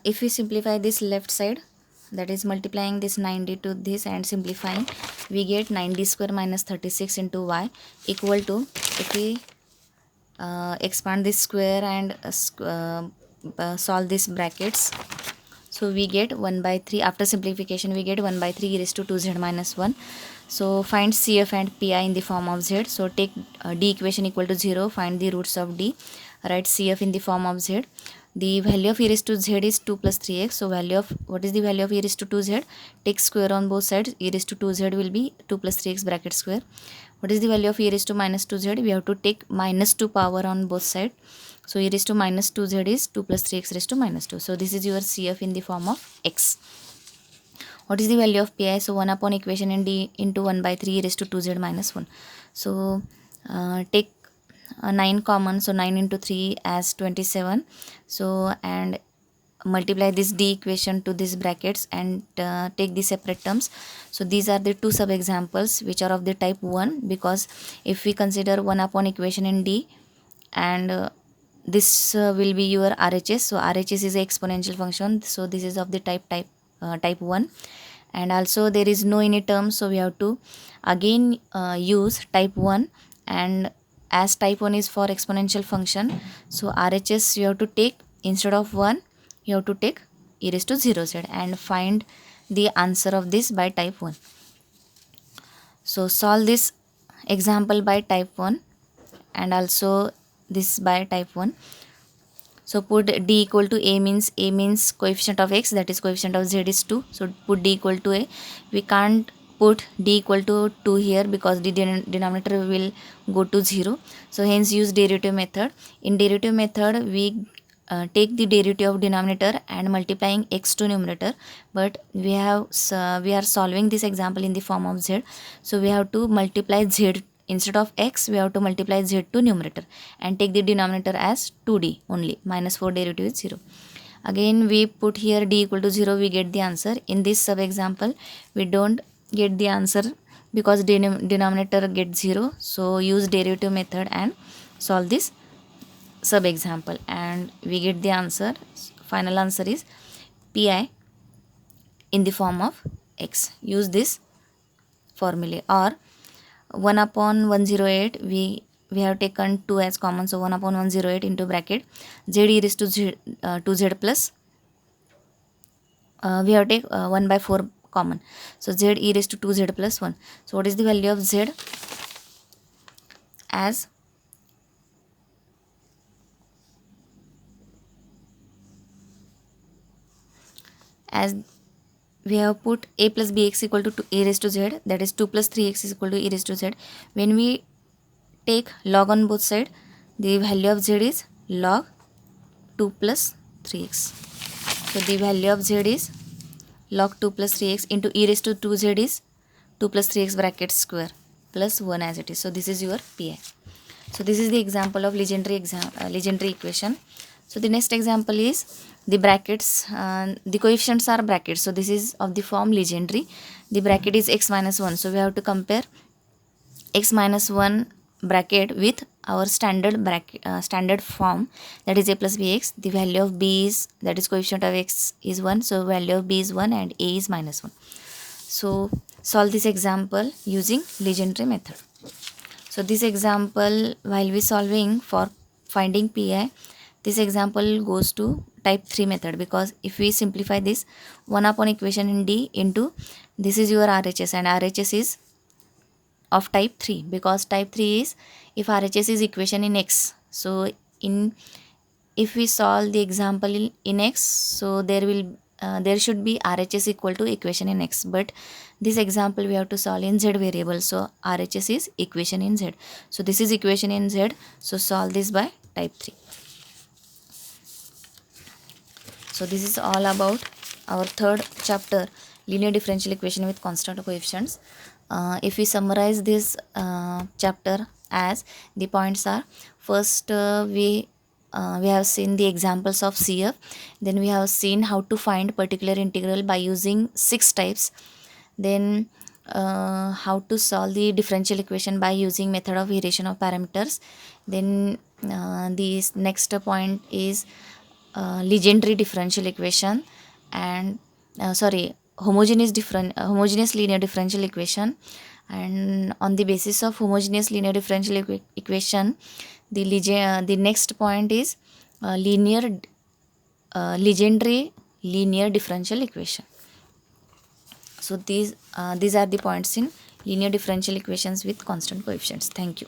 If we simplify this left side, that is multiplying this 90 to this and simplifying, we get 90 square minus 36 into y equal to, if we expand this square and solve these brackets, so we get 1 by 3. After simplification we get 1 by 3 e raised to 2z minus 1. So find CF and PI in the form of z. So take D equation equal to 0, find the roots of D, write CF in the form of z. The value of e raised to z is 2 plus 3x. So value of, what is the value of e raised to 2z? Take square on both sides. E raised to 2z will be 2 plus 3x bracket square. What is the value of e raised to minus 2z? We have to take minus 2 power on both sides. So e raised to minus 2z is 2 plus 3x raised to minus 2. So this is your CF in the form of x. What is the value of PI? So 1 upon equation in D into 1 by 3 raised to 2z minus 1. So take 9 common. So 9 into 3 as 27. So and multiply this D equation to these brackets and take the separate terms. So these are the two sub examples which are of the type 1, because if we consider 1 upon equation in D and this will be your RHS. So RHS is a exponential function, so this is of the type 1, and also there is no any term, so we have to again use type 1, and as type 1 is for exponential function, so RHS you have to take, instead of 1 you have to take e raised to 0z and find the answer of this by type 1. So solve this example by type 1 and also this by type 1. So put D equal to A means coefficient of x, that is coefficient of z is 2. So put D equal to A. We can't put D equal to 2 here because the denominator will go to 0. So hence use derivative method. In derivative method we take the derivative of denominator and multiplying x to numerator, but we are solving this example in the form of z, so we have to multiply z. Instead of x we have to multiply z to numerator and take the denominator as 2d only, minus 4 derivative is 0. Again we put here d equal to 0, we get the answer. In this sub example we don't get the answer because denominator gets 0, so use derivative method and solve this sub example and we get the answer. Final answer is Pi in the form of x. Use this formula. Or 1 upon 108, we have taken 2 as common, so 1 upon 108 into bracket z e raised to 2z plus we have take 1 by 4 common, so z e raised to 2z plus 1. So what is the value of z? As we have put a plus bx equal to a raised to z, that is 2 plus 3x is equal to e raised to z. When we take log on both sides, the value of z is log 2 plus 3x. So the value of z is log 2 plus 3x into e raised to 2z is 2 plus 3x bracket square plus 1 as it is. So this is your Pi. So this is the example of legendary equation. So the next example is the brackets, the coefficients are brackets, so this is of the form legendary. The bracket is x minus 1, so we have to compare x minus 1 bracket with our standard bracket, standard form, that is a plus bx. The value of b is, that is coefficient of x is 1, so value of b is 1 and a is minus 1. So solve this example using legendary method. So this example, while we solving for finding Pi, this example goes to type 3 method, because if we simplify this 1 upon equation in D into, this is your RHS and RHS is of type 3, because type 3 is if RHS is equation in x. So if we solve the example in x, so there should be RHS equal to equation in x, but this example we have to solve in z variable, so RHS is equation in z. So this is equation in z, so solve this by type 3. So this is all about our third chapter, linear differential equation with constant coefficients. If we summarize this chapter, as the points are, first we have seen the examples of CF, then we have seen how to find particular integral by using 6 types, then how to solve the differential equation by using method of iteration of parameters, then the next point is legendary differential equation, and homogeneous linear differential equation. And on the basis of homogeneous linear differential equation, the next point is legendary linear differential equation. So these are the points in linear differential equations with constant coefficients. Thank you.